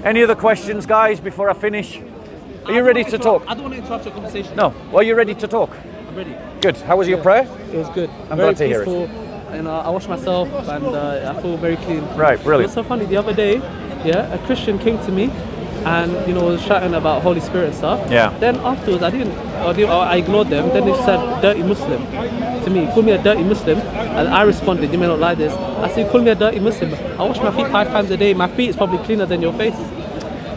Any other questions, guys, before I finish? Are you ready to talk? I don't want to interrupt your conversation. No. Well, you ready to talk? I'm ready. Good. How was your prayer? It was good. I'm very glad to hear it. peaceful, and I washed myself, and I feel very clean. Right, brilliant. It was so funny. The other day, a Christian came to me, and was shouting about Holy Spirit and stuff. Yeah. Then afterwards, I ignored them. Then they said, "Dirty Muslim," to me. Call me a dirty Muslim, and I responded, "You may not like this." I said, "Call me a dirty Muslim. I wash my feet 5 times a day. My feet is probably cleaner than your face."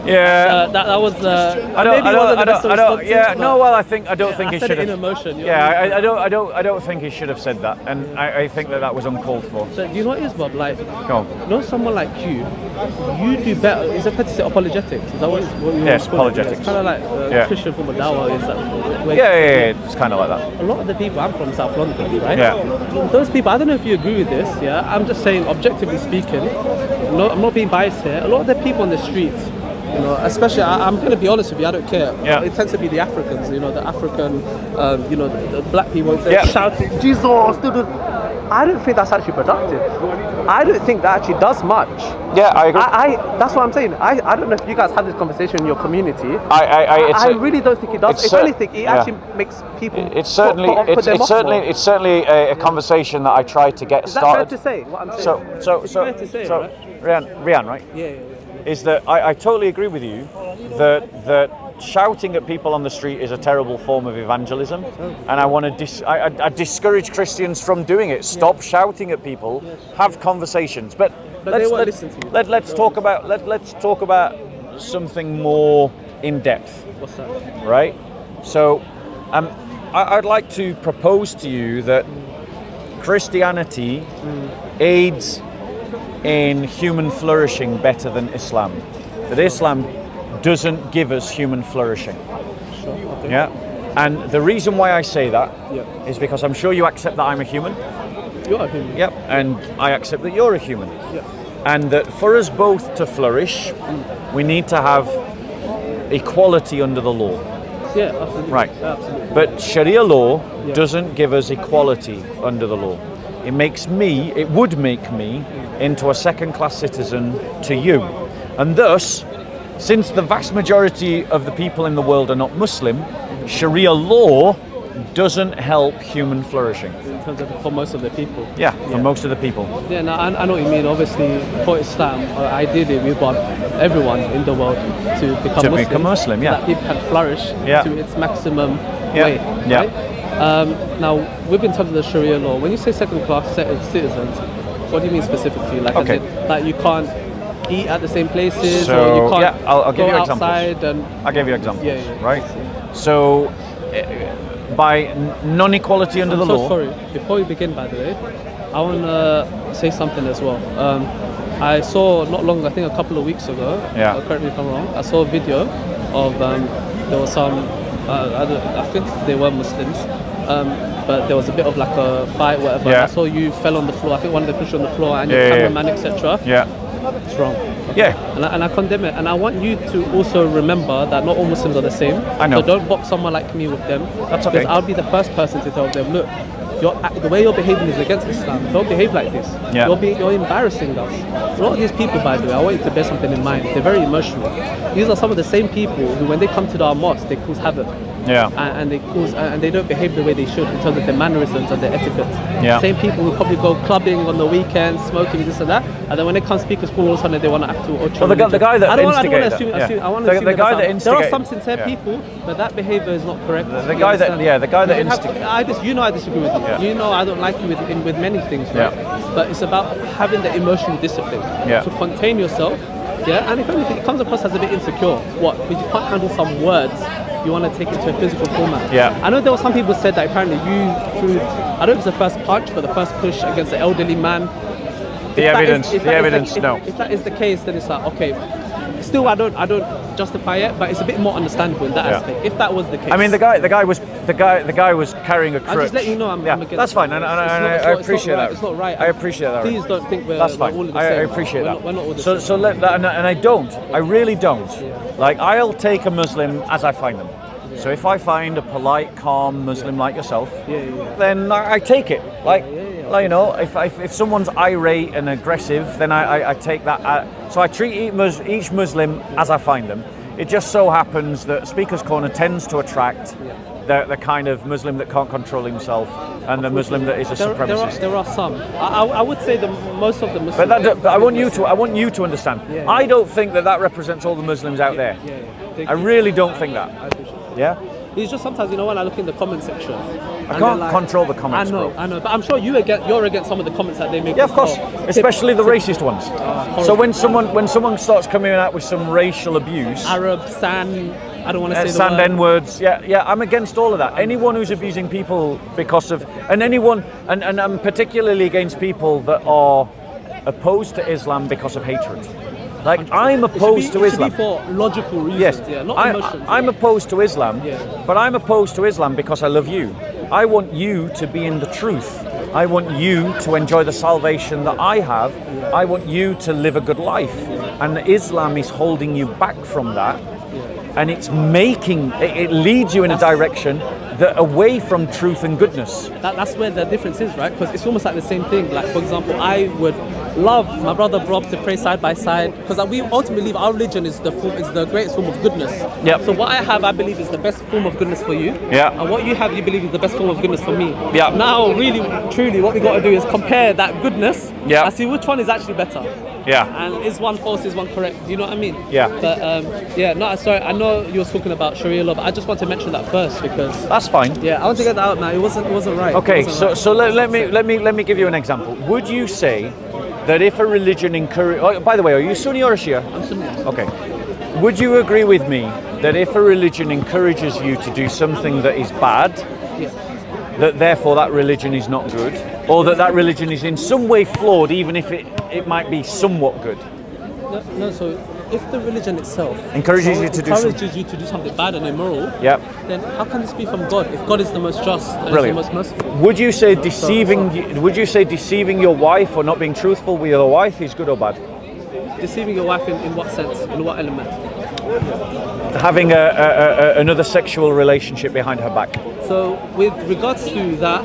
Yeah. That was. I don't. Yeah. No. Well, I don't think he should have. In emotion. Yeah. I don't think he should have said that, and I think that was uncalled for. So do you know what it is, Bob? Like, go on. Someone like you do better. Is it fair to say apologetics? Is that what you Yes, apologetics. It's kind of like Christian form of dawah. Is that? Yeah. It's kind of like that. A lot of the people, I'm from South London, right? Yeah. Those people, I don't know if you agree with this. Yeah. I'm just saying, objectively speaking, I'm not being biased here. A lot of the people on the streets. Especially, I'm going to be honest with you, I don't care. Yeah. It tends to be the Africans, the African, the black people, they're Yeah. shouting, Jesus, I don't think that's actually productive. I don't think that actually does much. Yeah, I agree. That's what I'm saying. I don't know if you guys have this conversation in your community. I really don't think it does. If anything, it actually makes people It's certainly a conversation that I tried to get started. Is that fair to say, what I'm saying? So fair to say, so right? Rian, right? Yeah. Is that I totally agree with you that shouting at people on the street is a terrible form of evangelism, and I want to I discourage Christians from doing it. Stop shouting at people, have conversations. But they won't listen to you. Let's talk about something more in depth. What's that? Right? So I'd like to propose to you that Christianity aids in human flourishing better than Islam. That Islam doesn't give us human flourishing. Sure. Okay. Yeah. And the reason why I say that is because I'm sure you accept that I'm a human. You are a human. Yep. And I accept that you're a human. Yeah. And that for us both to flourish, we need to have equality under the law. Yeah, absolutely. Right. Absolutely. But Sharia law doesn't give us equality under the law. It would make me into a second-class citizen to you. And thus, since the vast majority of the people in the world are not Muslim, Sharia law doesn't help human flourishing. In terms of for most of the people. Yeah, for most of the people. Yeah, no, I know what you mean. Obviously, for Islam, ideally we want everyone in the world to become Muslim, yeah. That people can flourish to its maximum way. Yeah. Right? Now, in terms of the Sharia law, when you say second-class citizens, what do you mean specifically? Like, Okay. Like you can't eat at the same places, So, or you can't I'll give go you outside examples. and... I'll give you examples. Yeah. Right? So, by non-equality under the law... Sorry, before we begin, by the way, I want to say something as well. I saw not long, I think a couple of weeks ago, correct me if I'm wrong, I saw a video of, there was some, I think they were Muslims, but there was a bit of like a fight, whatever. Yeah. I saw you fell on the floor, I think one of them pushed you on the floor, and your cameraman, etc. Yeah. It's wrong. Okay. Yeah. And I condemn it. And I want you to also remember that not all Muslims are the same. I know. So don't box someone like me with them. That's okay. Because I'll be the first person to tell them, look, the way you're behaving is against Islam. Don't behave like this. Yeah. You're embarrassing us. A lot of these people, by the way, I want you to bear something in mind. They're very emotional. These are some of the same people who, when they come to our mosque, they cause havoc. Yeah. And they don't behave the way they should in terms of their mannerisms and their etiquette. Yeah. Same people who probably go clubbing on the weekends, smoking this and that, and then when they come speak at school, all of a sudden they want to act ultra. Well, the guy that instigated the guy that instigated. There are some sincere people, but that behaviour is not correct. The guy that instigated. I disagree with you. Yeah. You know I don't like you with many things, right? Yeah. But it's about having the emotional discipline to contain yourself. Yeah, and if anything, it comes across as a bit insecure. What? Because you can't handle some words. You want to take it to a physical format. Yeah. I know there were some people said that apparently you threw, I don't know if it's the first punch, but the first push against the elderly man. The evidence, no. If that is the case, then it's like, okay. Still, I don't justify it, but it's a bit more understandable in that aspect. If that was the case. I mean, the guy was carrying a crutch. I'm just letting you know I'm against. That's fine, and I appreciate that. It's not right. I appreciate that. Please don't think we're that's fine. all the same. I appreciate that. We're not all the same. So let that, and I don't. I really don't. Like, I'll take a Muslim as I find them. So if I find a polite, calm Muslim like yourself, then I take it. Like like, you know, if someone's irate and aggressive, then I take that. So I treat each Muslim as I find them. It just so happens that Speaker's Corner tends to attract the kind of Muslim that can't control himself and the Muslim that is a supremacist. There are some. I would say most of the Muslims. But I want you to understand. Yeah. I don't think that represents all the Muslims out there. Yeah. I really don't think that. I appreciate it. Yeah. It's just sometimes, you know, when I look in the comment section, I can't control the comments, I know, but I'm sure you're against some of the comments that they make. Yeah, of course, especially the racist ones. So when someone starts coming out with some racial abuse, Arab, San, I don't want to say the sand word. N-words, yeah, I'm against all of that. Anyone who's abusing people because of, and I'm particularly against people that are opposed to Islam because of hatred. Like, 100%. I'm opposed to Islam. It should be for logical reasons, yes. not emotions. I'm opposed to Islam, but I'm opposed to Islam because I love you. I want you to be in the truth. I want you to enjoy the salvation that I have. I want you to live a good life. And Islam is holding you back from that. And it's it leads you in a direction that away from truth and goodness. That's where the difference is, right? Because it's almost like the same thing. Like, for example, I would love my brother Rob to pray side by side, because we ultimately believe our religion is the greatest form of goodness. Yep. So what I have, I believe, is the best form of goodness for you. Yeah. And what you have, you believe, is the best form of goodness for me. Yeah. Now, really, truly, what we got to do is compare that goodness and see which one is actually better. Yeah. And is one false, is one correct? Do you know what I mean? Yeah. But sorry. I know you were talking about Sharia law, but I just want to mention that first because that's fine. Yeah, I want to get that out now. It wasn't right. Okay, so let me give you an example. Would you say that if a religion by the way, are you Sunni or a Shia? I'm Sunni. Okay. Would you agree with me that if a religion encourages you to do something that is bad, that therefore that religion is not good, or that religion is in some way flawed, even if it might be somewhat good? No. So if the religion itself encourages you to do something bad and immoral, then how can this be from God if God is the most just and is the most merciful? Would you say deceiving your wife or not being truthful with your wife is good or bad? Deceiving your wife in what sense? In what element? Having another sexual relationship behind her back. So with regards to that,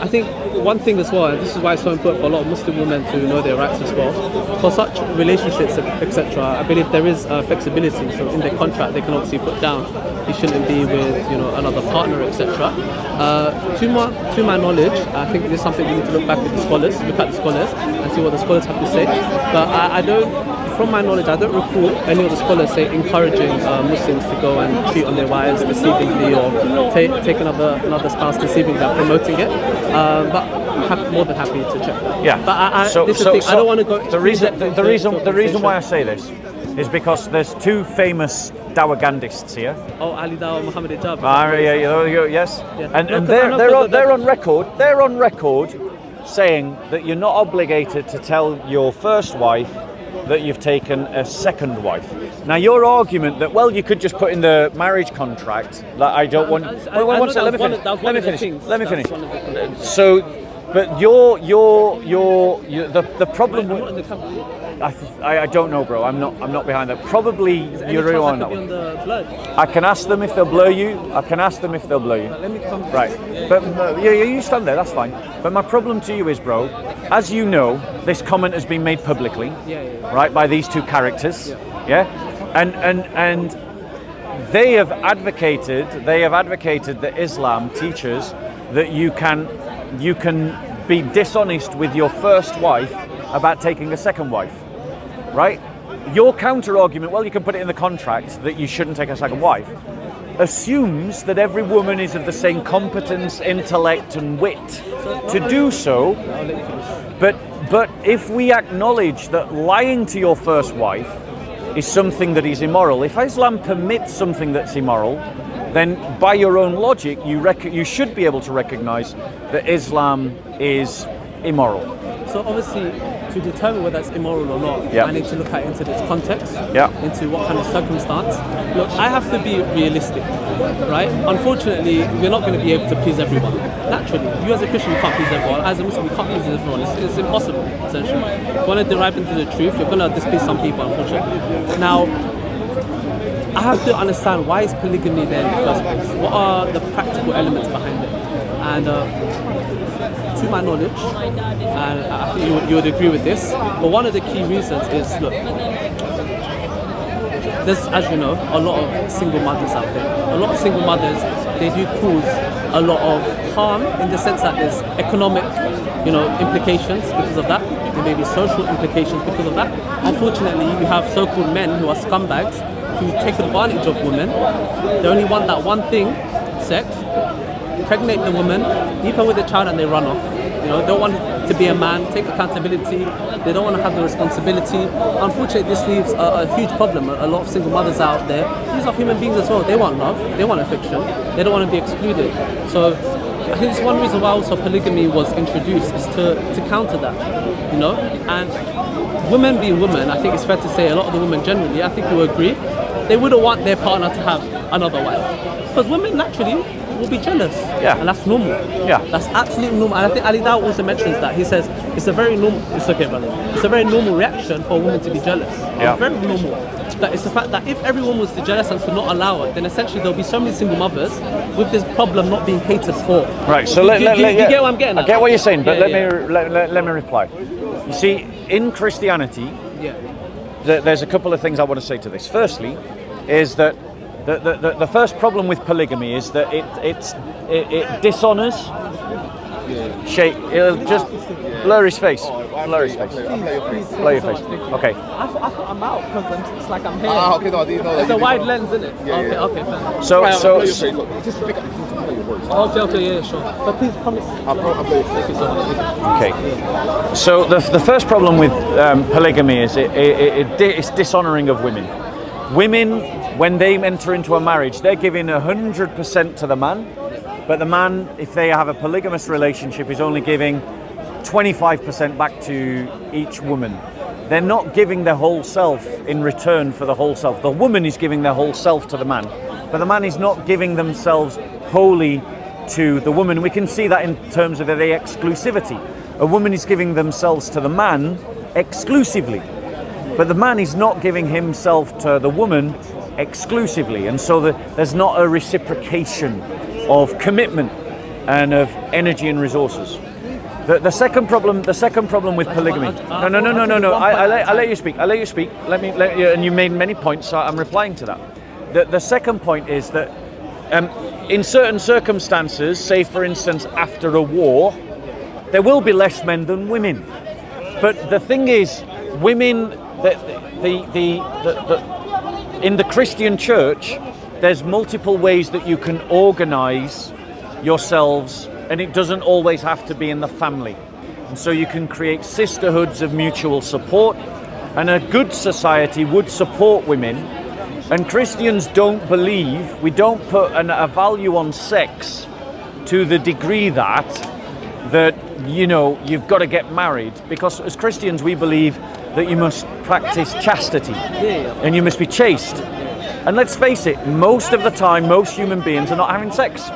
I think one thing as well, and this is why it's so important for a lot of Muslim women to know their rights as well, for such relationships, etc., I believe there is flexibility. So in their contract, they can obviously put down you shouldn't be with another partner, etc. To my knowledge, I think this is something we need to look at the scholars and see what the scholars have to say. But I don't, from my knowledge, I don't recall any of the scholars say encouraging Muslims to go and cheat on their wives deceivingly or take another spouse deceivingly, promoting it. But I'm more than happy to check that. Yeah. But I don't want to go. The reason why I say this is because there's two famous Dawagandists here. Oh, Ali Dawa, Muhammad Ijab. Yes. Yeah. And they're on record. They're on record saying that you're not obligated to tell your first wife that you've taken a second wife. Now, your argument that, well, you could just put in the marriage contract that I don't want. Let me finish. So, but the problem. I don't know, bro. I'm not behind that. Probably you're on that one. I can ask them if they'll blur you. Let me come. Right. But you stand there. That's fine. But my problem to you is, bro, as you know, this comment has been made publicly, right, by these two characters, and they have advocated that Islam teaches that you can be dishonest with your first wife about taking a second wife, right? Your counter argument, well, you can put it in the contract that you shouldn't take a second wife, assumes that every woman is of the same competence, intellect and wit to do so. But if we acknowledge that lying to your first wife is something that is immoral, if Islam permits something that's immoral, then by your own logic, you should be able to recognize that Islam is immoral. So obviously, to determine whether it's immoral or not, I need to look at it into this context, into what kind of circumstance. Look, I have to be realistic, right? Unfortunately, we're not going to be able to please everyone. Naturally, you as a Christian, you can't please everyone. As a Muslim, you can't please everyone. It's impossible, essentially. If you want to derive into the truth, you're going to displease some people, unfortunately. Now, I have to understand, why is polygamy there in the first place? What are the practical elements behind it? And to my knowledge, and I think you would agree with this, but one of the key reasons is, look, there's, as you know, a lot of single mothers out there. A lot of single mothers, they do cause a lot of harm in the sense that there's economic, implications because of that. There may be social implications because of that. Unfortunately, you have so-called men who are scumbags who take advantage of women. They only want that one thing, sex, impregnate the woman, leave her with the child, and they run off. Don't want to be a man, take accountability. They don't want to have the responsibility. Unfortunately, this leaves a huge problem. A lot of single mothers out there, these are human beings as well. They want love, they want affection, they don't want to be excluded. So I think it's one reason why also polygamy was introduced, is to counter that, And women being women, I think it's fair to say a lot of the women generally, I think you agree, they wouldn't want their partner to have another wife. Because women naturally will be jealous. Yeah. And that's normal. Yeah. That's absolutely normal. And I think Ali Dawah also mentions that. He says it's a very normal, it's okay, brother. It's a very normal reaction for a woman to be jealous. Yeah. It's very normal. But it's the fact that if everyone was to jealous and to not allow it, then essentially there'll be so many single mothers with this problem not being catered for. Right, so you get what I'm getting at? I get what you're saying, but let me reply. You see, in Christianity, there's a couple of things I want to say to this. Firstly, is that the first problem with polygamy is that it dishonors. It'll just blur his face. Blur his face. Blur your face. Okay. I thought I'm out because it's like I'm here. Okay, no, I didn't know that. It's a wide lens, isn't it? Yeah, okay, fair. So Just pick up your words. Okay, yeah, sure. But please promise. Thank you so much. Okay. So the first problem with polygamy is it's dishonoring of women. Women, when they enter into a marriage, they're giving 100% to the man, but the man, if they have a polygamous relationship, is only giving 25% back to each woman. They're not giving their whole self in return for the whole self. The woman is giving their whole self to the man, but the man is not giving themselves wholly to the woman. We can see that in terms of the exclusivity. A woman is giving themselves to the man exclusively, but the man is not giving himself to the woman exclusively, and so there's not a reciprocation of commitment and of energy and resources. The second problem with polygamy. No. I'll let you speak. And you made many points, so I'm replying to that. The second point is that in certain circumstances, say for instance after a war, there will be less men than women. But the thing is, women, in the Christian church, there's multiple ways that you can organize yourselves, and it doesn't always have to be in the family. And so you can create sisterhoods of mutual support, and a good society would support women. And Christians don't believe, we don't put a value on sex to the degree that you've got to get married, because as Christians we believe that you must practice chastity and you must be chaste. And let's face it, most of the time, most human beings are not having sex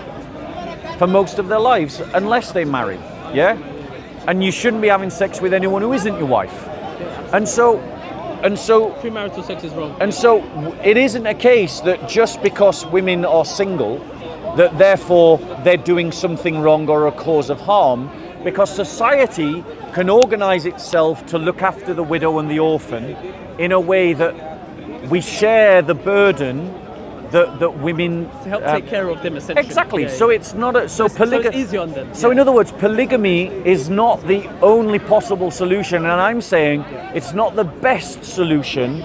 for most of their lives unless they marry, yeah? And you shouldn't be having sex with anyone who isn't your wife. And so Premarital sex is wrong. And so it isn't a case that just because women are single, that therefore they're doing something wrong or a cause of harm, because society can organize itself to look after the widow and the orphan in a way that we share the burden that women to help take care of them, essentially. Exactly. Yeah, so it's not so it's easy on them. So in other words, polygamy is not the only possible solution, and I'm saying it's not the best solution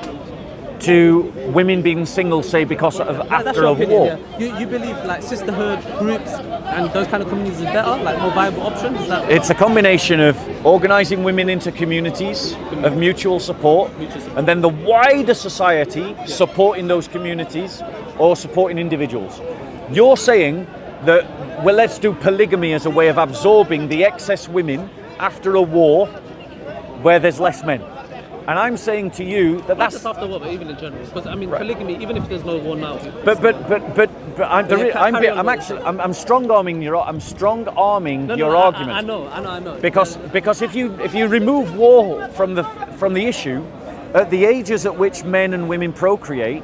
to women being single, say because of after a war. Yeah. You believe like sisterhood groups and those kind of communities is better, like more viable options? Is that it's a combination of organising women into communities of mutual support, and then the wider society supporting those communities or supporting individuals. You're saying that, well, let's do polygamy as a way of absorbing the excess women after a war where there's less men. And I'm saying to you that not just after war, but even in general. Because I mean, polygamy, even if there's no war now. I'm strong arming your argument. I know. Because if you remove war from the issue, at the ages at which men and women procreate,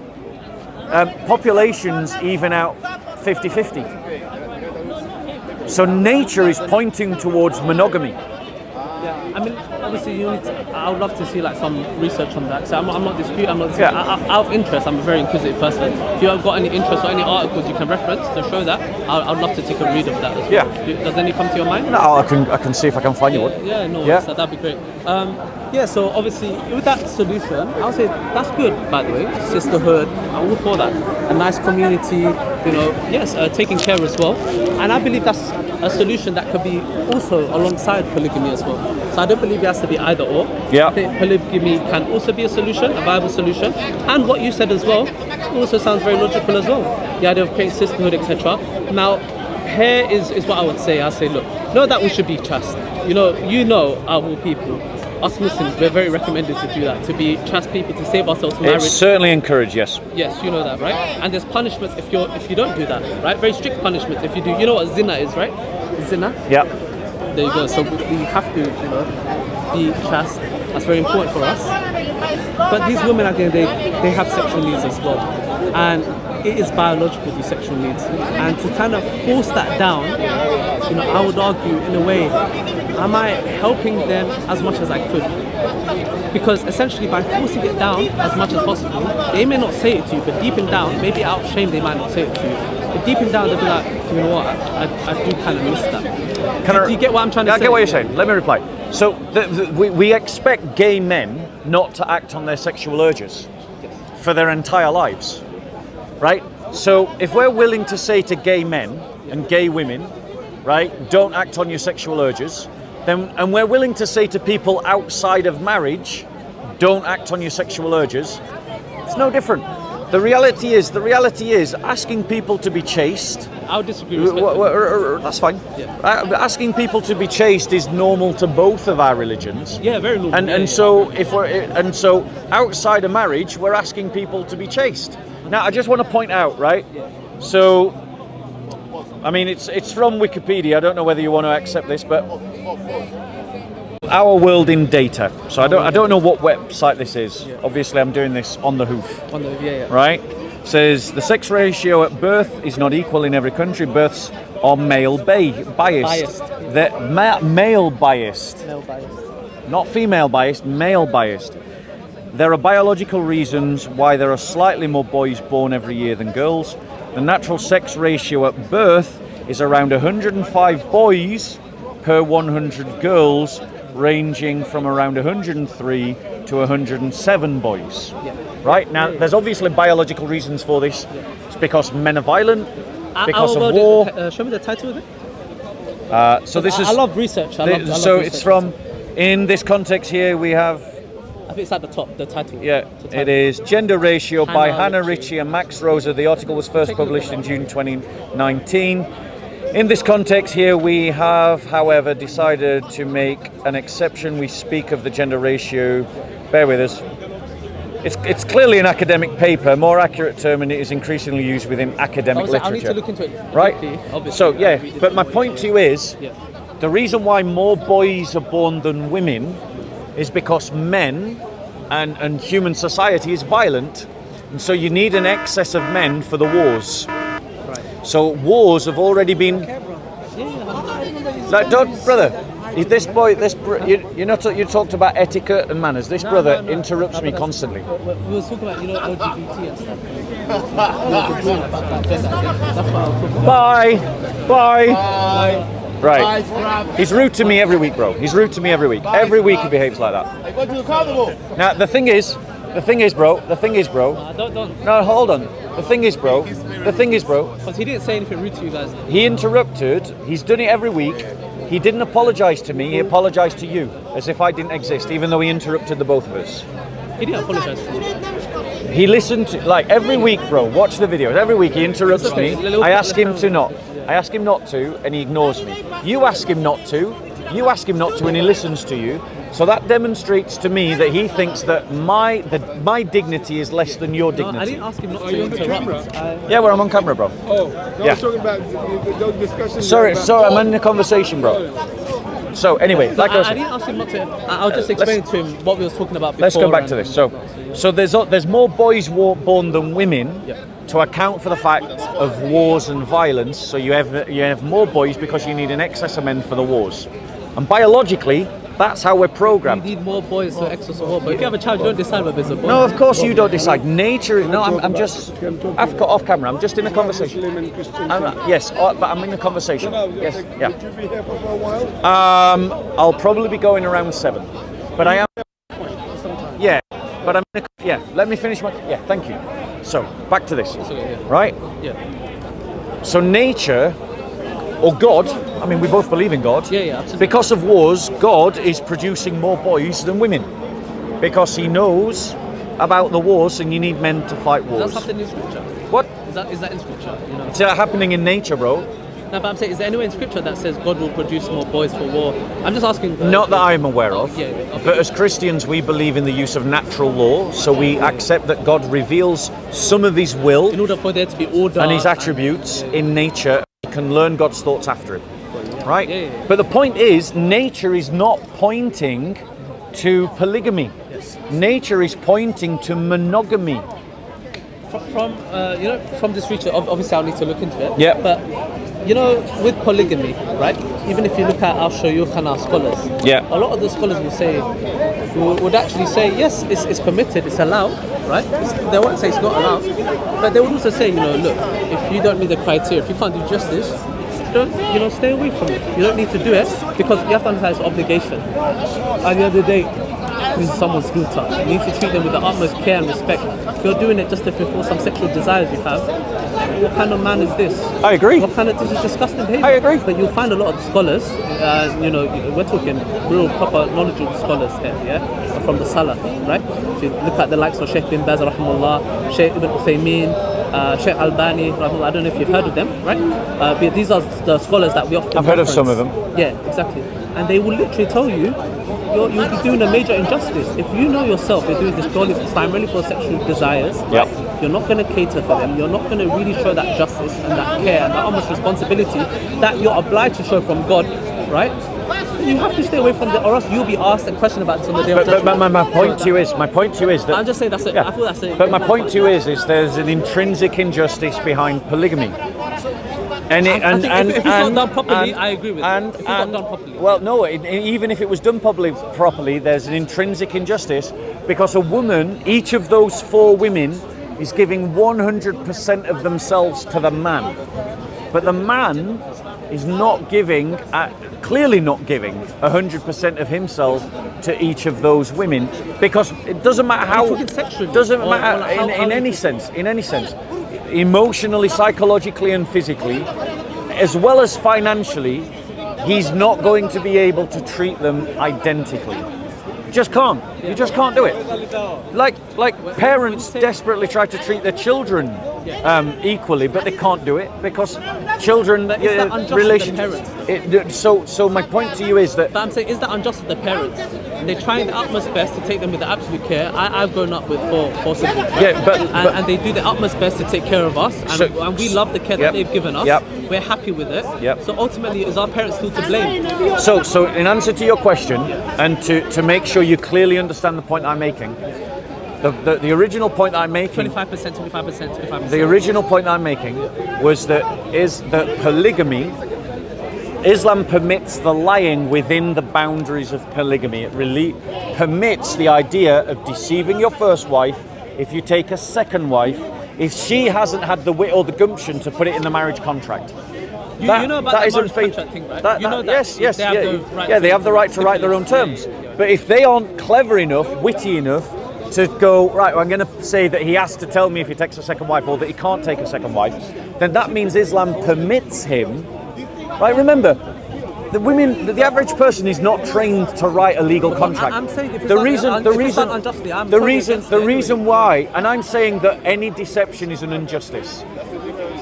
populations even out 50-50. So nature is pointing towards monogamy. Yeah, I mean, obviously, I would love to see like some research on that. So I'm not disputing. Yeah. Out of interest, I'm a very inquisitive person. If you have got any interest or any articles you can reference to show that, I'd love to take a read of that as well. Yeah. Does any come to your mind? No, I can see if I can find you one. Yeah, no, Yeah. so that'd be great. Yeah, so obviously with that solution, I would say that's good. By the way, sisterhood, I'm all for that. A nice community, yes, taking care as well. And I believe that's a solution that could be also alongside polygamy as well. So I don't believe it has to be either or. Yeah. I think polygamy can also be a solution, a viable solution. And what you said as well also sounds very logical as well. The idea of creating sisterhood, etc. Now, here is what I would say. I say, look, know that we should be chaste. Out of all people, us Muslims, we're very recommended to do that, to be chaste people, to save ourselves from marriage. It's certainly encouraged, yes. Yes, you know that, right? And there's punishments if you don't do that, right? Very strict punishments if you do. You know what zina is, right? Zina? Yeah. There you go. So we have to, be chaste. That's very important for us. But these women, again, they have sexual needs as well. And it is biological, these sexual needs. And to kind of force that down, I would argue, in a way, am I helping them as much as I could? Because essentially, by forcing it down as much as possible, they may not say it to you, but deep and down, maybe out of shame, they might not say it to you. But deep and down, they'll be like, you know what, I do kind of miss that. Do you get what I'm trying to say? I get what you're saying. Let me reply. So we expect gay men not to act on their sexual urges for their entire lives, right? So if we're willing to say to gay men and gay women, right, don't act on your sexual urges, and we're willing to say to people outside of marriage, don't act on your sexual urges, it's no different. The reality is asking people to be chaste. I would disagree respectfully. That's fine. Yeah. Asking people to be chaste is normal to both of our religions. Yeah, very normal. So outside of marriage, we're asking people to be chaste. Now, I just want to point out, right? So, I mean, it's from Wikipedia. I don't know whether you want to accept this, but Our World in Data. So I don't know what website this is. Yeah. Obviously, I'm doing this on the hoof. On the hoof, yeah. Right? Says the sex ratio at birth is not equal in every country. Births are male biased. They're male biased. Male biased. Not female biased, male biased. There are biological reasons why there are slightly more boys born every year than girls. The natural sex ratio at birth is around 105 boys per 100 girls, ranging from around 103 to 107 boys. Yeah. Right? Now, there's obviously biological reasons for this. It's because men are violent, because Our of World war. show me the title of it. I love research. I love it's research. from, in this context here, we have, I think it's at the top, the title. yeah, it is Gender Ratio by Hannah Ritchie and Max Rosa. The article was first published in June 2019. In this context here, we have, however, decided to make an exception. We speak of the gender ratio. Bear with us. It's clearly an academic paper. More accurate term, and it is increasingly used within academic literature. I need to look into it. Right? Obviously. So, yeah, but my point to you is, the reason why more boys are born than women is because men and human society is violent, and so you need an excess of men for the wars. Right. So wars have already been. Like, don't, brother. You talked about etiquette and manners. This brother interrupts me constantly. We were talking about LGBT and stuff. That's what I was talking about. Bye. Right. He's rude to me every week, bro. He's rude to me every week. Every week he behaves like that. Now the thing is, bro. Don't. No, hold on. The thing is, bro. Because he didn't say anything rude to you guys. He interrupted. He's done it every week. He didn't apologise to me. He apologised to you, as if I didn't exist, even though he interrupted the both of us. He didn't apologise to me. He listened to, like, every week, bro. Watch the videos. Every week he interrupts me. I ask him to not. I ask him not to, and he ignores me. You ask him not to. And he listens to you. So that demonstrates to me that he thinks that my dignity is less than your dignity. No, I didn't ask him not to interrupt. Yeah, well, I'm on camera, bro. Oh, no, yeah. I was talking about those discussions. Sorry, I'm in a conversation, bro. So anyway, like I was I didn't ask him not to. I'll just explain to him what we was talking about before. Let's go back to this. So there's more boys born than women Yeah. to account for the fact of wars and violence. So you have more boys because you need an excess of men for the wars, and biologically that's how we're programmed. You need more boys to excess of war. But if you have a child, you don't decide whether it's a boy. No, of course you don't decide. Nature. No, I'm just. I've got off camera. I'm just in a conversation. Yes, but I'm in a conversation. Yes, yeah. Would you be here for a while? I'll probably be going around 7, but I am. Yeah, but I'm. Yeah, let me finish my. Yeah, thank you. So back to this, right? Yeah. So nature, or God. I mean, we both believe in God. Yeah, absolutely. Because of wars, God is producing more boys than women, because He knows about the wars, and you need men to fight wars. Is that something in scripture? What? Is that in scripture? You know? It's happening in nature, bro. No, but I'm saying, is there anywhere in scripture that says God will produce more boys for war? I'm just asking. Not that I'm aware of. Yeah, okay. But as Christians, we believe in the use of natural law, so we accept that God reveals some of His will In order for there to be order and His attributes in nature. We can learn God's thoughts after it, right? Yeah. But the point is, nature is not pointing to polygamy. Yes. Nature is pointing to monogamy. From this research, obviously I'll need to look into it. Yeah. But with polygamy, right? Even if you look at our shuyukh and our scholars, Yeah. a lot of the scholars would actually say yes, it's permitted, it's allowed, right? They won't say it's not allowed, but they would also say, look, if you don't meet the criteria, if you can't do justice, don't stay away from it. You don't need to do it because you have to understand it's obligation. At the end of the day, this is someone's daughter. You need to treat them with the utmost care and respect. If you're doing it just to fulfill some sexual desires you have, what kind of man is this? I agree. This is disgusting behavior. I agree. But you'll find a lot of scholars, we're talking real proper knowledgeable scholars here, yeah, from the Salaf, right? If you look at the likes of Sheikh bin Baz, rahimahullah, Sheikh Ibn Uthaymeen, Sheikh Albani, rahimahullah, I don't know if you've heard of them, right? But these are the scholars that we often I've heard of reference. some of them. Yeah, exactly. And they will literally tell you, you'll be doing a major injustice. If you know yourself, you're doing this primarily for sexual desires, Yep. right? You're not going to cater for them. You're not going to really show that justice and that care and that almost responsibility that you're obliged to show from God, right? You have to stay away from it, or else you'll be asked a question about it on the day of But judgment. my point to you is that I'm just saying that's it. Yeah. I feel that's it. But my point to you is there's an intrinsic injustice behind polygamy. And I think if it's not done properly, I agree with you. If it's not done properly. Well, no, even if it was done properly, there's an intrinsic injustice because a woman, each of those 4 women, is giving 100% of themselves to the man. But the man is not giving, clearly not giving 100% of himself to each of those women because it doesn't matter how. Are you talking sexually? Doesn't Or matter how in any sense. In any sense, emotionally, psychologically, and physically, as well as financially, he's not going to be able to treat them identically. You just can't. You just can't do it. Like parents desperately try to treat their children equally, but they can't do it because children But is that unjust to the relationships. So my point to you is that. But I'm saying, is that unjust to the parents? They're trying their utmost best to take them with the absolute care. I've grown up with four siblings, right? Yeah, and they do their utmost best to take care of us, and we love the care that they've given us. Yep. We're happy with it. Yep. So ultimately, is our parents still to blame? So in answer to your question, and to make sure you clearly understand the point I'm making, the original point I'm making. 25%. The original point I'm making was that polygamy. Islam permits the lying within the boundaries of polygamy. It really permits the idea of deceiving your first wife if you take a second wife, if she hasn't had the wit or the gumption to put it in the marriage contract. You know about that marriage contract thing, right? Yes, they have the right to write their own terms. But if they aren't clever enough, witty enough, to go, right, well, I'm going to say that he has to tell me if he takes a second wife or that he can't take a second wife, then that means Islam permits him. Right, remember, the average person is not trained to write a legal contract. I'm saying if it's the reason why, and I'm saying that any deception is an injustice.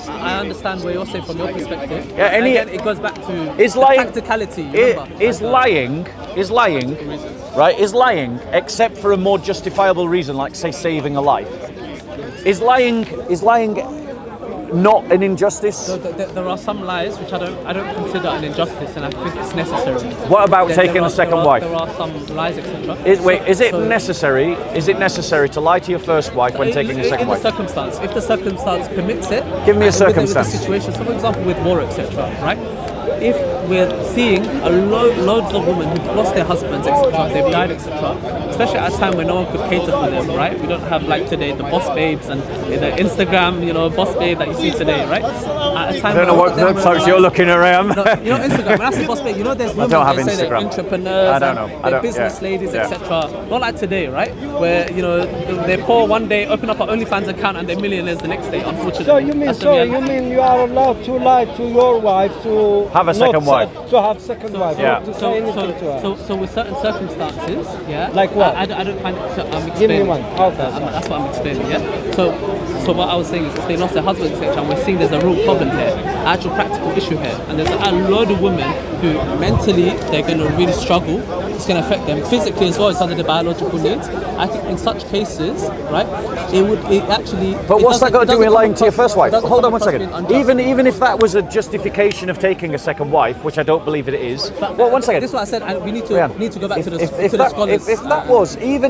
I understand where you're saying from your perspective. Yeah, again, it goes back to practicality. Is lying, right? Is lying, except for a more justifiable reason, like say saving a life. Is lying not an injustice? So there are some lies which I don't consider an injustice, and I think it's necessary. What about taking a second wife? There are some lies, etc. Is it necessary? Is it necessary to lie to your first wife when taking a second wife? If the circumstance permits it. Give me a with circumstance. the situation. So, for example, with war, etc. Right? If we're seeing loads of women who've lost their husbands, etc., they've died, etc., especially at a time when no one could cater for them, right? We don't have, like today, the boss babes and the Instagram, boss babe that you see today, right? At a time I don't know what websites you're looking around. No, Instagram, when I say boss babe, there's women don't have that say they're Instagram. entrepreneurs, I don't know. they're business ladies, etc. Not like today, right? Where, they're poor one day, open up an OnlyFans account, and they're millionaires the next day, unfortunately. So you mean you are allowed to lie to your wife to have a second wife? To have second wife. Yeah. To say anything to her. So with certain circumstances, yeah. Like what? I don't find it. I'm explaining. Give me one. Okay. That's what I'm explaining. Yeah. So what I was saying is, if they lost their husbands, etc., and we're seeing there's a real problem here, actual practical issue here, and there's a load of women who mentally they're going to really struggle. It's going to affect them physically as well as under the biological needs. I think in such cases, right, it actually. But what's that got to do with lying to your first wife? Hold on one second. Even if that was a justification of taking a second wife, which I don't believe it is. Well, one second. This is what I said. We need to go back to the scholars.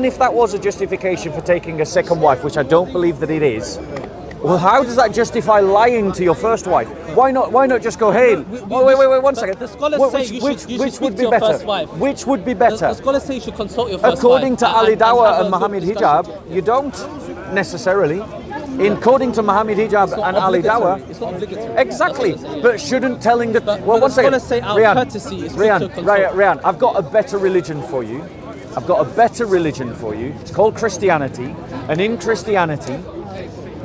If that was a justification for taking a second wife, which I don't believe that it is. Well, how does that justify lying to your first wife? Why not just go, hey, wait, 1 second. The scholars say you should speak to your first wife. Which would be better? The scholars say you should consult your first According wife. to Ali Dawah and Muhammad Hijab, you don't necessarily. According to Muhammad Hijab and Ali Dawah, it's not obligatory. Exactly, but shouldn't telling the well, the 1 second. scholars say out of courtesy is Rian, I've got a better religion for you. It's called Christianity, and in Christianity,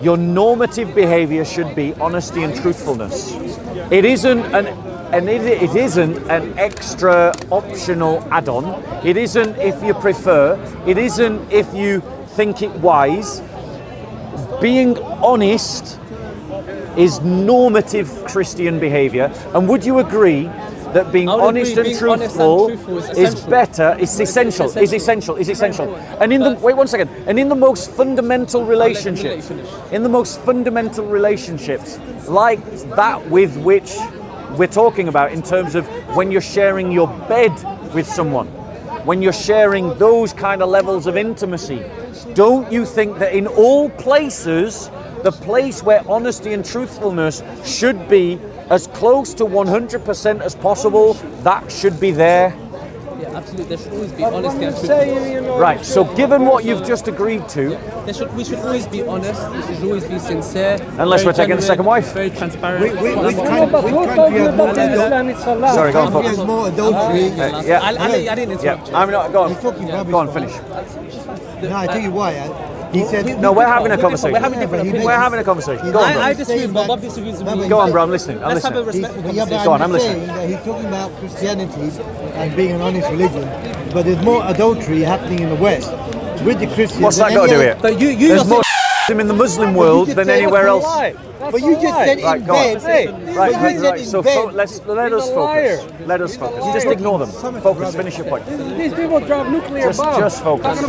your normative behavior should be honesty and truthfulness. It isn't an extra optional add-on. It isn't if you prefer. It isn't if you think it wise. Being honest is normative Christian behavior. And would you agree that being honest and truthful is better, is essential. And in the most fundamental relationships, like that with which we're talking about in terms of when you're sharing your bed with someone, when you're sharing those kind of levels of intimacy, don't you think that in all places, the place where honesty and truthfulness should be as close to 100% as possible, that should be there? Yeah, absolutely. There should always be honesty and truthfulness. Right, so given what you've just agreed to... we should always be honest, we should always be sincere. Unless we're taking a second wife. Very transparent. Which country has more Islam? It's allowed. Sorry, go on, Country has more adultery. I didn't interrupt you. I'm not, go on. Talking rubbish. Go on, finish. No, I tell you why. He said... No, we're having a conversation. We're having different opinions. We're having a conversation. Go on, bro. I disagree with Bob disagrees with me. Go on, bro, I'm listening. Let's have a respectful conversation. Go on, I'm listening. That he's talking about Christianity and being an honest religion, but there's more adultery happening in the West with the Christians. What's that got to do with it? But There's more in the Muslim world than anywhere else. But you just said in bed. Right. So let us focus. Let us focus. Just ignore them. Focus. Finish your point. These people drop nuclear bombs. Just focus.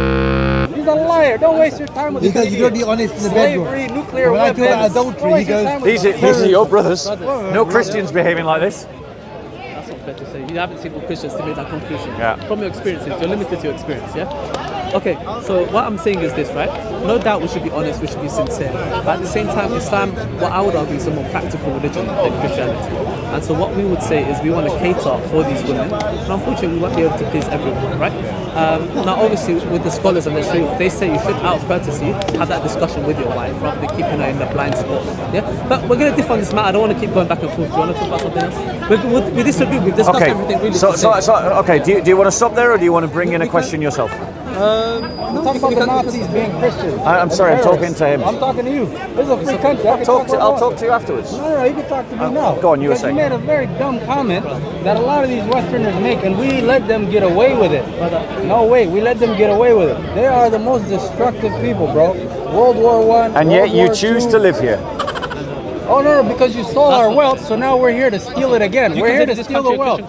He's a liar. Don't waste your time with Because you got to be honest in the bedroom. Slavery, nuclear When I talk about weapons. adultery, he goes... These are your brothers. No Christians behaving like this. That's not fair to say. You haven't seen all Christians to make that conclusion. Yeah. From your experiences, you're limited to your experience, yeah? Okay, so what I'm saying is this, right? No doubt we should be honest, we should be sincere. But at the same time, Islam, what I would argue, is a more practical religion than Christianity. And so what we would say is we want to cater for these women. And unfortunately, we won't be able to please everyone, right? Now, obviously, with the scholars and the Sharia, they say you should, out of courtesy, have that discussion with your wife rather than keeping her in the blind spot. Yeah? But we're going to differ on this matter. I don't want to keep going back and forth. Do you want to talk about something else? We disagree. We've discussed everything really. Okay, do you want to stop there or do you want to bring in a question yourself? I'm talking about the Nazis being Christian. I'm sorry, I'm talking to him. I'm talking to you. This is a free country. I'll talk to you afterwards. No, you can talk to me now. Go on, you were saying. You made a very dumb comment that a lot of these Westerners make, and we let them get away with it. No way, we let them get away with it. They are the most destructive people, bro. World War I. And yet you choose to live here. Oh no, because you stole our wealth, so now we're here to steal it again. We're here to steal the wealth.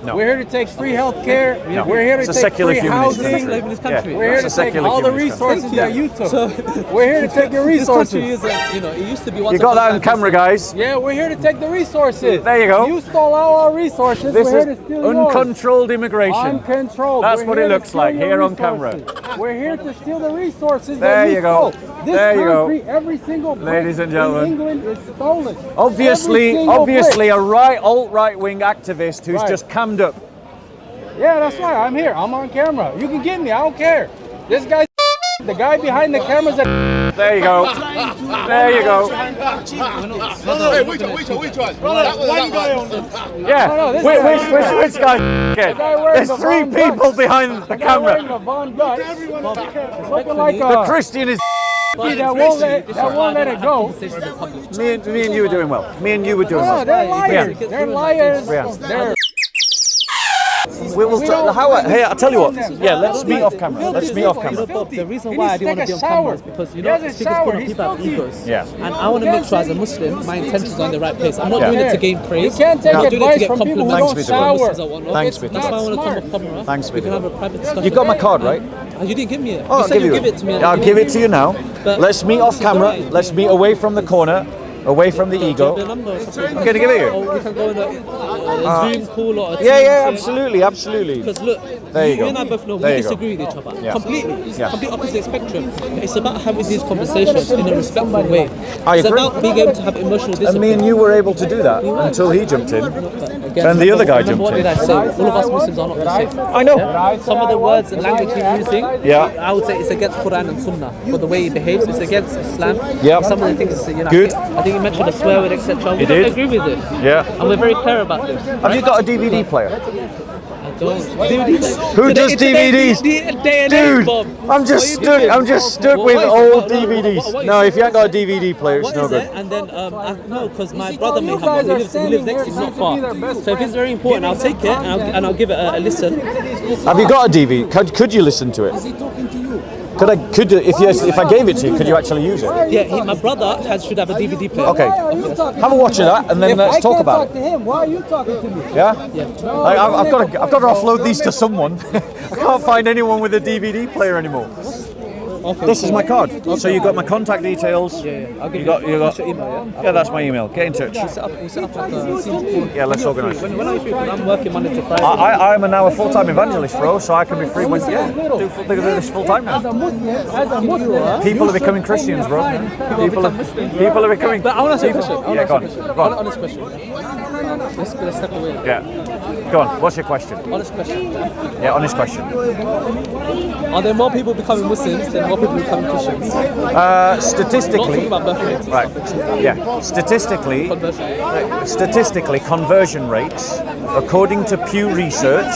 No. We're here to take free health care. No. We're here to It's a take secular free humanist housing. country. Yeah. We're here It's to a take secular all the humanist resources that you took. So We're here to take your this country resources. is, it used to be. You got that on camera, guys. Yeah, we're here to take the resources. There you go. You stole all our resources. This we're is here to steal yours. uncontrolled immigration. Uncontrolled. That's We're what here it to looks steal like your here on resources. camera. We're here to steal the resources There that you go. stole. This There you go. country, every single brick Ladies and gentlemen. in England is stolen. Obviously, Every single obviously, brick. a alt-right wing activist who's Right. just cammed up. Yeah, that's right. I'm here. I'm on camera. You can get me. I don't care. This guy's the guy behind the camera's a There you go. There you go. Hey, which one? One guy on the. Yeah. No, this Which guy? guy wearing There's the three Von people Dutch. behind the guy wearing camera. the Von Dutch. Looking like The a Christian is. that won't let it go. Me and you were doing well. Me and you were doing No, well. they're liars. Yeah. They're liars. Yeah. They're Hey, I'll tell you what. Yeah, let's meet off camera. Let's meet off camera. Bob, the reason He why I needs to didn't want to take be a on camera shower. is because He has a speakers shower. put on He's people have filthy. egos. Yeah. And I want to make sure as a Muslim, my intentions are in the right place. I'm not doing it to gain praise. You can't take I'm doing it to advice get from people who compliments don't from shower. Muslims and whatnot. Thanks, It's Vito. That's why I not want to come smart. off camera. Thanks, We can Vito. have a private discussion. You got my card, right? You didn't give me it. Oh, you I'll said give you you. give it to me. and I'll you give didn't. it to you now. But- Let's meet off camera. Let's meet away from the corner, away from the Do you have the ego. number or something? I'm gonna give it you. Or we can go in a Zoom call or a Yeah, Teams yeah, thing. absolutely, absolutely. Because look, There you go. and I both know There we you go. disagree with each other. Yeah. Completely. Yeah. Complete opposite spectrum. It's about having these conversations in a respectful way. I It's agree. about being able to have emotional discipline. And me and you were able to do that until he jumped in. Again, And the other guy remember jumped what in. did I say? All of us Muslims are not the same. I know. Yeah? Some of the words and language he's using, Yeah. I would say it's against Quran and Sunnah. For the way he behaves, it's against Islam. Yeah. Some of the things, Good. I think he mentioned a swear word, etc. We He don't did. agree with it. Yeah. And we're very clear about this. Have you got a DVD player? I don't. Who does DVDs? Dude, I'm just stuck with old DVDs. No, if you ain't got a DVD player, it's What no is good. it? And then no, because my see, brother all may you have one. guys are He lives standing next to here me, not seem to far. be their best So if it's very important, I'll take it and I'll give it a listen. Have you got a DVD? Could you listen to it? Could you, if I gave it to you, could you actually use it? Yeah, my brother should have a DVD player. Okay. Why are you talking Have a watch of that, and then If let's I talk can't about talk it. to him, why are you talking to me? Yeah. Yeah. I've got to offload these to someone. I can't find anyone with a DVD player anymore. Okay. This is my card. So you got my contact details. Yeah. I'll give You got. What's your email, yeah? Yeah, that's my email. Get in touch. We'll set up like a... Yeah, let's organise. When are you free? 'Cause I'm working Monday to Friday. I'm now a full-time evangelist, bro. So I can be free when do this full-time As now. a Muslim, People are becoming Christians, bro. People are becoming. But I want to ask you a question. Yeah, go on. Go on. Honest question. Let's step away. Yeah. Go on. What's your question? Honest question. Yeah, honest question. Are there more people becoming Muslims than more people becoming Christians? Not Statistically, talking about birth rates. right? Yeah. Statistically, conversion rates, according to Pew Research,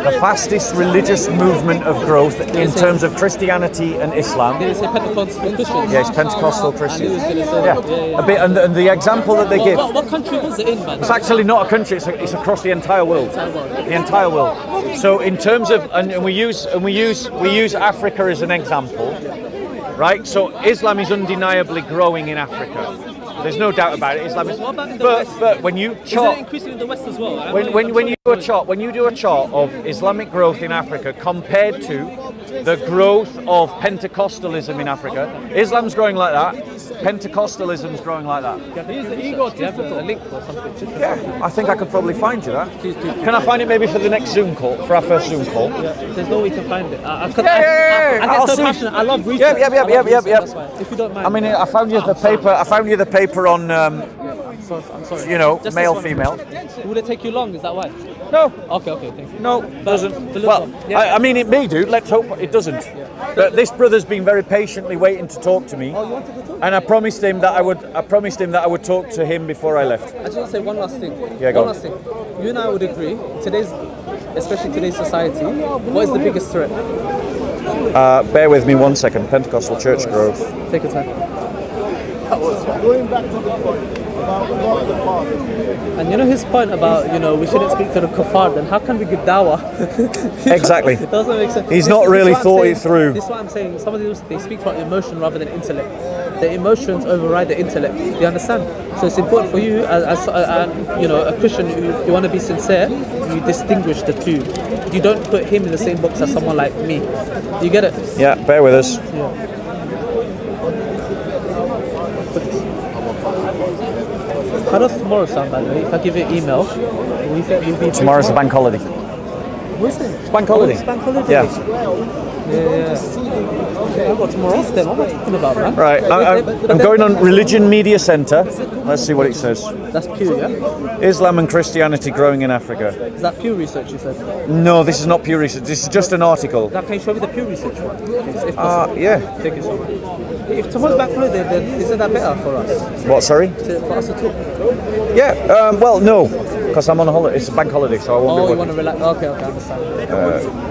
the fastest religious movement of growth in terms of Christianity and Islam. Did it say Pentecostal Christians? Yes, Pentecostal And he Christians. was going to say Yeah, a bit, and the example that they give. What country was it in, man? It's actually not a country. It's across the entire world. The entire world. So in terms of, and we use Africa as an example, right? So Islam is undeniably growing in Africa. There's no doubt about it. Islam is, What about in the West? but when you Is it chart, increasing in the West as well? when you do a chart of Islamic growth in Africa compared to the growth of Pentecostalism in Africa, Islam's growing like that. Pentecostalism's growing like that. He's the egotistical. A link or something. Yeah, I think I could probably find you that. Please. Can I find it maybe for the next Zoom call, for our first Zoom call? There's no way to find it. I Yeah, yeah. get I'll so see. passionate. I love research. Yep. I love research, that's why. If you don't mind. I mean, I found you the paper. I found you the paper on, I'm sorry. you know, Just male, this one. female. Would it take you long? Is that why? No, Okay, thank you. no, doesn't. the little Well, one. Yeah. I mean, it may do. Let's hope it doesn't. But this brother's been very patiently waiting to talk to me, and I promised him that I would talk to him before I left. I just want to say one last thing. Yeah, go one on. last thing. You and I would agree, especially today's society, what is the biggest threat? Bear with me 1 second. Pentecostal church growth. Take your time. Going back to the point about God the Father. And you know his point about, we shouldn't speak to the kuffar, then how can we give dawah? Exactly. It doesn't make sense. He's not This is really what I'm thought saying. it through. This is what I'm saying. Some of those, they speak from emotion rather than intellect. The emotions override the intellect. Do you understand? So it's important for you as you know, a Christian, if you want to be sincere, you distinguish the two. You don't put him in the same box as someone like me. Do you get it? Yeah, bear with us. Yeah. How does tomorrow sound, by the way? If I give you an email, will you say you'll be Tomorrow's a bank holiday. What's it? It's bank holiday. It's bank holiday. Yeah. I've got tomorrow off then. What am I talking about, man? Right, I'm going on Religion Media Centre. Let's see what it says. That's Pew, yeah? Islam and Christianity growing in Africa. Is that Pew research you said? No, this is not Pew Research. This is just an article. Now, can you show me the Pew research one? Please, if possible? Yeah. Thank you so much. If tomorrow's bank holiday, then isn't that better for us? What, sorry? For us to talk? Yeah, well, no. Because I'm on a holiday. It's a bank holiday, so I won't be Oh, you working. want to relax? Okay, I understand.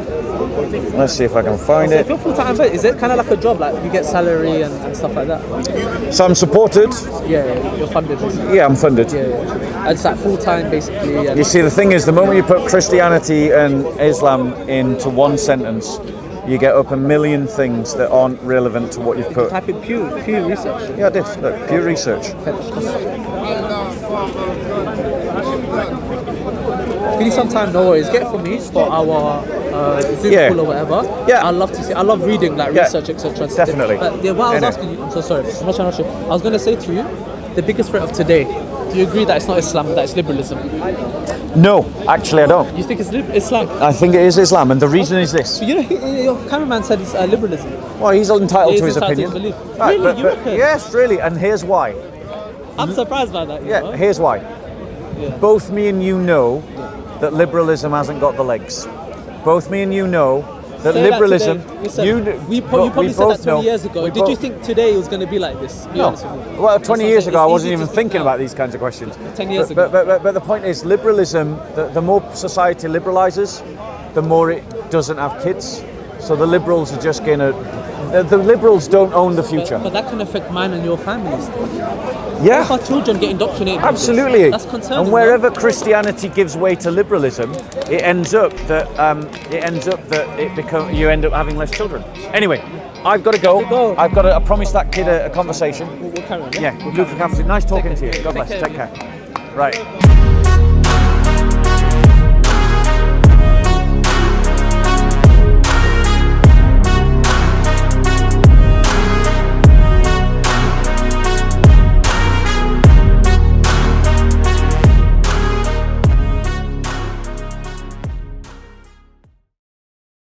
Let's see if I can find So it. if you're full-time, is it kind of like a job? Like you get salary and stuff like that? So I'm supported. Yeah, you're funded basically. Yeah, I'm funded. Yeah. And it's like full-time basically. And You see, the thing is, the moment you put Christianity and Islam into one sentence, you get up a million things that aren't relevant to what you've put. type in Pew research. Yeah, I did. Look, Pew Research. If you need some time, no worries. Get it for me for our Zoom Yeah. call or whatever. Yeah. I love to see. I love reading like Yeah. research, etc. Definitely. But what I was asking you, I'm so sorry. I'm not trying to rush you. I was going to say to you, the biggest threat of today. Do you agree that it's not Islam, that it's liberalism? No, actually, I don't. You think it's Islam? I think it is Islam, and the reason is this. You know, your cameraman said it's liberalism. Well, he's entitled He's to his entitled to opinion. his belief. Right, Really? You reckon? yes, really, and here's why. I'm surprised by that. You know? Here's why. Yeah. Both me and you know that liberalism hasn't got the legs. Both me and you know that Say that liberalism. today. Listen, you you probably said that 20 know- years ago. we Did you both- think today it was going to be like this? Be No. honest with me. Well, 20 That's years what ago, I I'm saying. wasn't It's even easy to thinking think now. about these kinds of questions. 10 years but, ago. But the point is, liberalism, the more society liberalises, the more it doesn't have kids. So the liberals are just going to... The liberals don't own the future. But that can affect mine and your families. Yeah. If our children get indoctrinated, with this, Absolutely. that's concerning. And wherever Christianity gives way to liberalism, it ends up that you end up having less children. Anyway, I've got to go. Go. I've got to. I promised that kid a conversation. We'll carry on. Yeah, Luke, nice talking to you. God bless. Take care. Take care. Right.